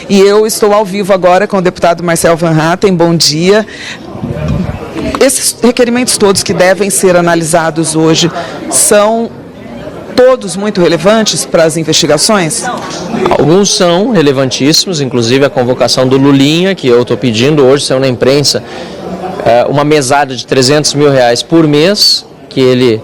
e eu estou ao vivo agora com o deputado Marcel Van Hatten. Bom dia. Esses requerimentos todos que devem ser analisados hoje são todos muito relevantes para as investigações? Alguns são relevantíssimos, inclusive a convocação do Lulinha, que eu estou pedindo hoje, saiu na imprensa, uma mesada de R$300 mil por mês, que ele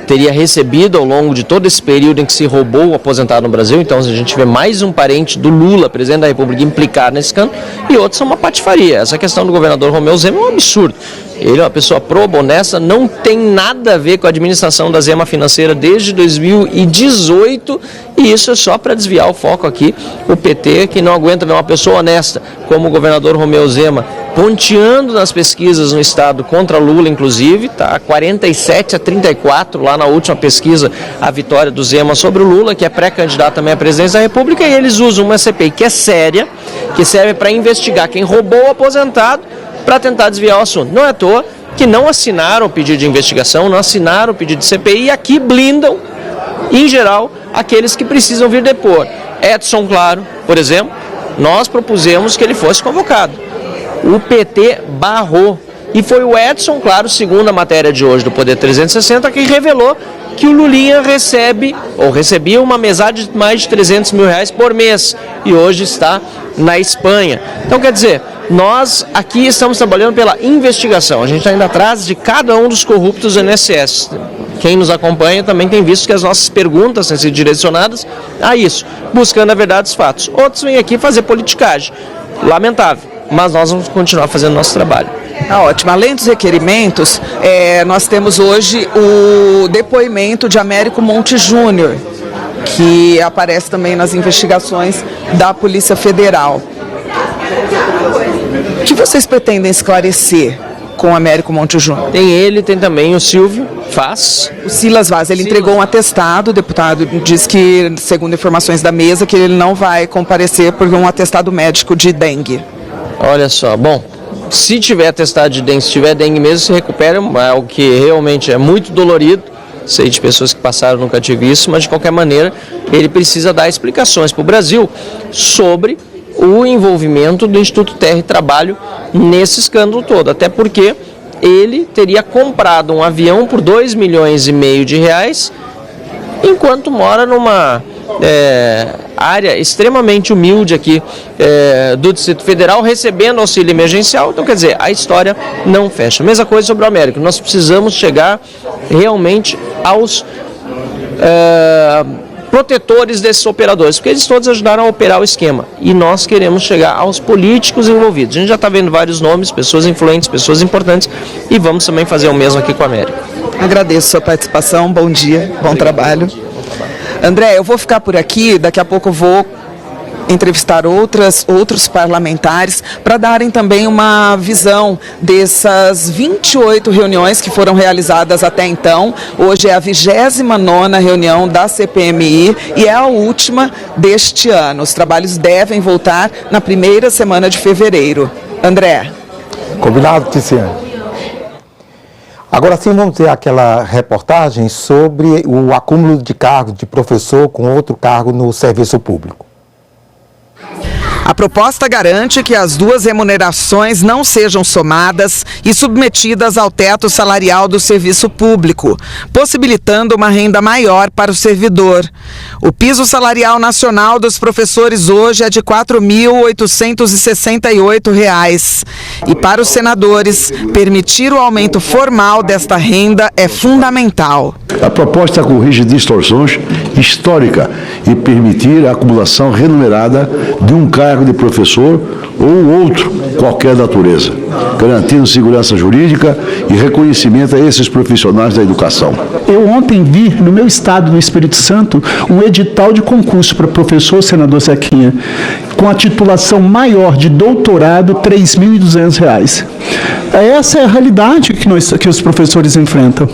teria recebido ao longo de todo esse período em que se roubou o aposentado no Brasil. Então a gente vê mais um parente do Lula, presidente da República, implicar nesse escândalo, e outros são uma patifaria. Essa questão do governador Romeu Zema é um absurdo. Ele é uma pessoa proba, honesta, não tem nada a ver com a administração da Zema Financeira desde 2018, e isso é só para desviar o foco aqui. O PT, que não aguenta ver uma pessoa honesta como o governador Romeu Zema ponteando nas pesquisas no estado contra Lula, inclusive, está 47-34 lá na última pesquisa, a vitória do Zema sobre o Lula, que é pré-candidato também à presidência da República, e eles usam uma CPI que é séria, que serve para investigar quem roubou o aposentado, para tentar desviar o assunto. Não é à toa que não assinaram o pedido de investigação, não assinaram o pedido de CPI, e aqui blindam, em geral, aqueles que precisam vir depor. Edson Claro, por exemplo, nós propusemos que ele fosse convocado. O PT barrou. E foi o Edson Claro, segundo a matéria de hoje do Poder 360, que revelou que o Lulinha recebia uma mesada de mais de R$300 mil por mês, e hoje está na Espanha. Então, quer dizer, nós aqui estamos trabalhando pela investigação. A gente está indo atrás de cada um dos corruptos do INSS. Quem nos acompanha também tem visto que as nossas perguntas têm sido direcionadas a isso, buscando a verdade dos fatos. Outros vêm aqui fazer politicagem. Lamentável, mas nós vamos continuar fazendo nosso trabalho. Ótimo. Além dos requerimentos, nós temos hoje o depoimento de Américo Monte Júnior, que aparece também nas investigações da Polícia Federal. O que vocês pretendem esclarecer com o Américo Monte Júnior? Tem ele, tem também o Silvio Vaz. O Silas Vaz, ele entregou um atestado, o deputado diz que, segundo informações da mesa, que ele não vai comparecer por um atestado médico de dengue. Olha só, bom, se tiver atestado de dengue, se tiver dengue mesmo, se recupera, o que realmente é muito dolorido. Sei de pessoas que passaram, nunca tive isso, mas de qualquer maneira ele precisa dar explicações para o Brasil sobre o envolvimento do Instituto Terra e Trabalho nesse escândalo todo, até porque ele teria comprado um avião por R$2,5 milhões, enquanto mora numa área extremamente humilde aqui do Distrito Federal, recebendo auxílio emergencial. Então, quer dizer, a história não fecha. Mesma coisa sobre o Américo. Nós precisamos chegar realmente aos protetores desses operadores, porque eles todos ajudaram a operar o esquema, e nós queremos chegar aos políticos envolvidos. A gente já está vendo vários nomes, pessoas influentes, pessoas importantes, e vamos também fazer o mesmo aqui com o Américo. Agradeço a sua participação, bom dia, bom trabalho. André, eu vou ficar por aqui, daqui a pouco eu vou entrevistar outros parlamentares para darem também uma visão dessas 28 reuniões que foram realizadas até então. Hoje é a 29ª reunião da CPMI e é a última deste ano. Os trabalhos devem voltar na primeira semana de fevereiro. André. Combinado, Tiziane. Agora sim vamos ter aquela reportagem sobre o acúmulo de cargos de professor com outro cargo no serviço público. A proposta garante que as duas remunerações não sejam somadas e submetidas ao teto salarial do serviço público, possibilitando uma renda maior para o servidor. O piso salarial nacional dos professores hoje é de R$ 4.868. E para os senadores, permitir o aumento formal desta renda é fundamental. A proposta corrige distorções históricas e permitir a acumulação remunerada de um cargo de professor ou outro qualquer natureza, garantindo segurança jurídica e reconhecimento a esses profissionais da educação. Eu ontem vi no meu estado, no Espírito Santo, um edital de concurso para professor, senador Zequinha, com a titulação maior de doutorado, R$ 3.200. Essa é a realidade que os professores enfrentam.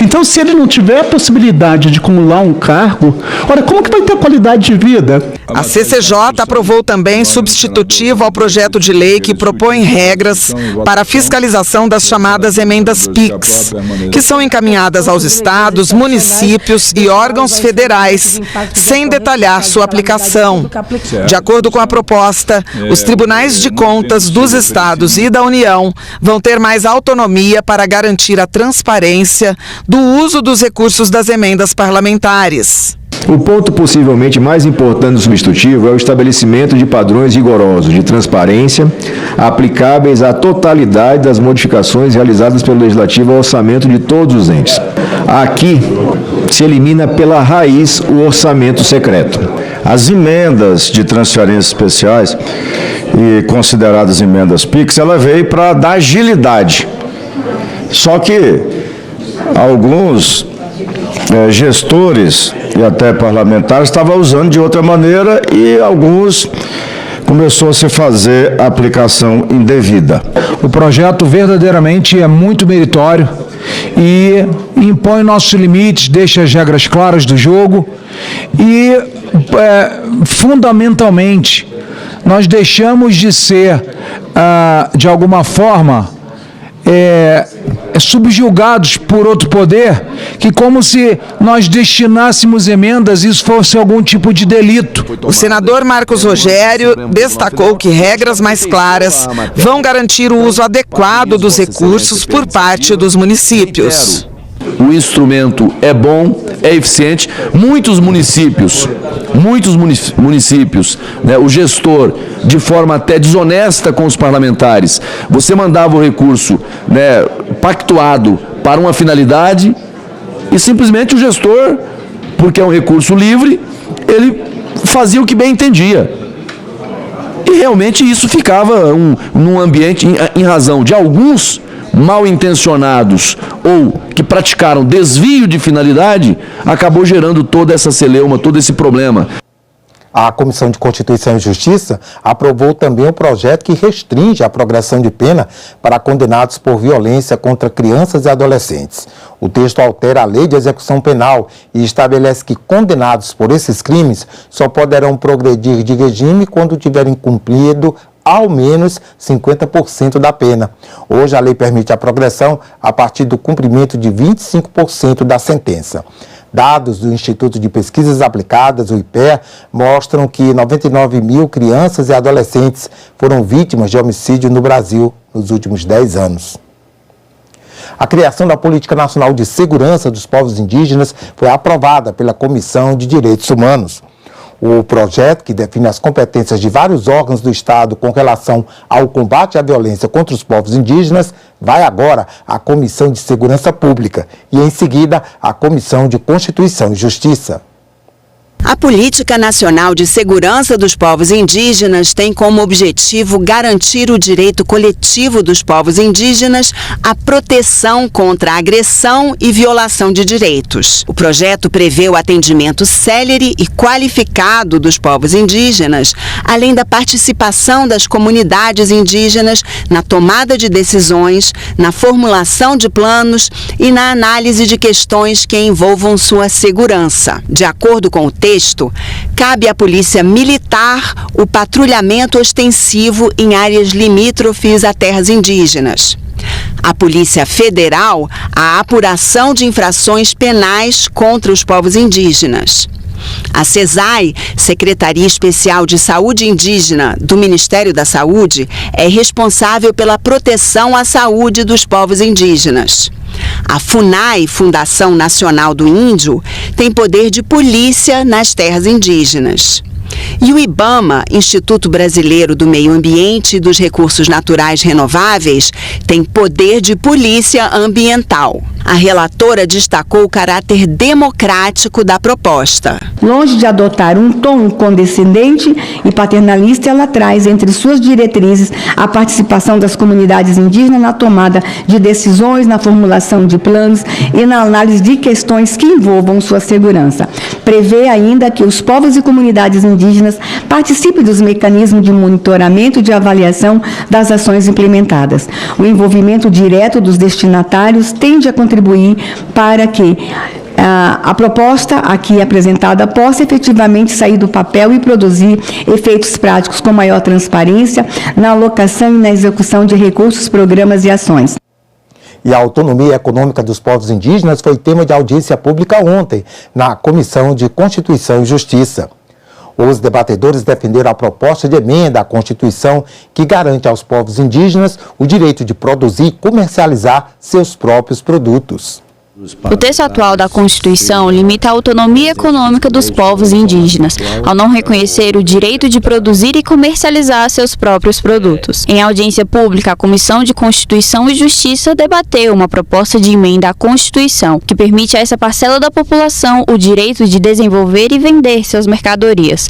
Então, se ele não tiver a possibilidade de acumular um cargo, ora, como que vai ter qualidade de vida? A CCJ aprovou também substitutivo ao projeto de lei que propõe regras para a fiscalização das chamadas emendas PIX, que são encaminhadas aos estados, municípios e órgãos federais, sem detalhar sua aplicação. De acordo com a proposta, os tribunais de contas dos estados e da União vão ter mais autonomia para garantir a transparência do uso dos recursos das emendas parlamentares. O ponto possivelmente mais importante do substitutivo é o estabelecimento de padrões rigorosos de transparência aplicáveis à totalidade das modificações realizadas pelo Legislativo ao orçamento de todos os entes. Aqui se elimina pela raiz o orçamento secreto. As emendas de transferências especiais e consideradas emendas PIX, ela veio para dar agilidade. Só que alguns gestores e até parlamentares estavam usando de outra maneira e alguns começou a se fazer a aplicação indevida. O projeto verdadeiramente é muito meritório e impõe nossos limites, deixa as regras claras do jogo e, fundamentalmente, nós deixamos de ser, de alguma forma, subjugados por outro poder, que como se nós destinássemos emendas, isso fosse algum tipo de delito. O senador Marcos Rogério destacou que regras mais claras vão garantir o uso adequado dos recursos por parte dos municípios. O instrumento é bom, é eficiente. Muitos municípios, né, o gestor, de forma até desonesta com os parlamentares, você mandava o recurso, né, pactuado para uma finalidade e simplesmente o gestor, porque é um recurso livre, ele fazia o que bem entendia. E realmente isso ficava num ambiente, em razão de alguns mal intencionados ou que praticaram desvio de finalidade, acabou gerando toda essa celeuma, todo esse problema. A Comissão de Constituição e Justiça aprovou também um projeto que restringe a progressão de pena para condenados por violência contra crianças e adolescentes. O texto altera a Lei de Execução Penal e estabelece que condenados por esses crimes só poderão progredir de regime quando tiverem cumprido ao menos 50% da pena. Hoje, a lei permite a progressão a partir do cumprimento de 25% da sentença. Dados do Instituto de Pesquisas Aplicadas, o IPEA, mostram que 99 mil crianças e adolescentes foram vítimas de homicídio no Brasil nos últimos 10 anos. A criação da Política Nacional de Segurança dos Povos Indígenas foi aprovada pela Comissão de Direitos Humanos. O projeto, que define as competências de vários órgãos do Estado com relação ao combate à violência contra os povos indígenas, vai agora à Comissão de Segurança Pública e, em seguida, à Comissão de Constituição e Justiça. A Política Nacional de Segurança dos Povos Indígenas tem como objetivo garantir o direito coletivo dos povos indígenas à proteção contra a agressão e violação de direitos. O projeto prevê o atendimento célere e qualificado dos povos indígenas, além da participação das comunidades indígenas na tomada de decisões, na formulação de planos e na análise de questões que envolvam sua segurança. De acordo com o texto, cabe à Polícia Militar o patrulhamento ostensivo em áreas limítrofes a terras indígenas. A Polícia Federal, a apuração de infrações penais contra os povos indígenas. A SESAI, Secretaria Especial de Saúde Indígena do Ministério da Saúde, é responsável pela proteção à saúde dos povos indígenas. A FUNAI, Fundação Nacional do Índio, tem poder de polícia nas terras indígenas. E o IBAMA, Instituto Brasileiro do Meio Ambiente e dos Recursos Naturais Renováveis, tem poder de polícia ambiental. A relatora destacou o caráter democrático da proposta. Longe de adotar um tom condescendente e paternalista, ela traz entre suas diretrizes a participação das comunidades indígenas na tomada de decisões, na formulação de planos e na análise de questões que envolvam sua segurança. Prevê ainda que os povos e comunidades indígenas indígenas participe dos mecanismos de monitoramento e de avaliação das ações implementadas. O envolvimento direto dos destinatários tende a contribuir para que a proposta aqui apresentada possa efetivamente sair do papel e produzir efeitos práticos com maior transparência na alocação e na execução de recursos, programas e ações. E a autonomia econômica dos povos indígenas foi tema de audiência pública ontem, na Comissão de Constituição e Justiça. Os debatedores defenderam a proposta de emenda à Constituição que garante aos povos indígenas o direito de produzir e comercializar seus próprios produtos. O texto atual da Constituição limita a autonomia econômica dos povos indígenas, ao não reconhecer o direito de produzir e comercializar seus próprios produtos. Em audiência pública, a Comissão de Constituição e Justiça debateu uma proposta de emenda à Constituição, que permite a essa parcela da população o direito de desenvolver e vender suas mercadorias.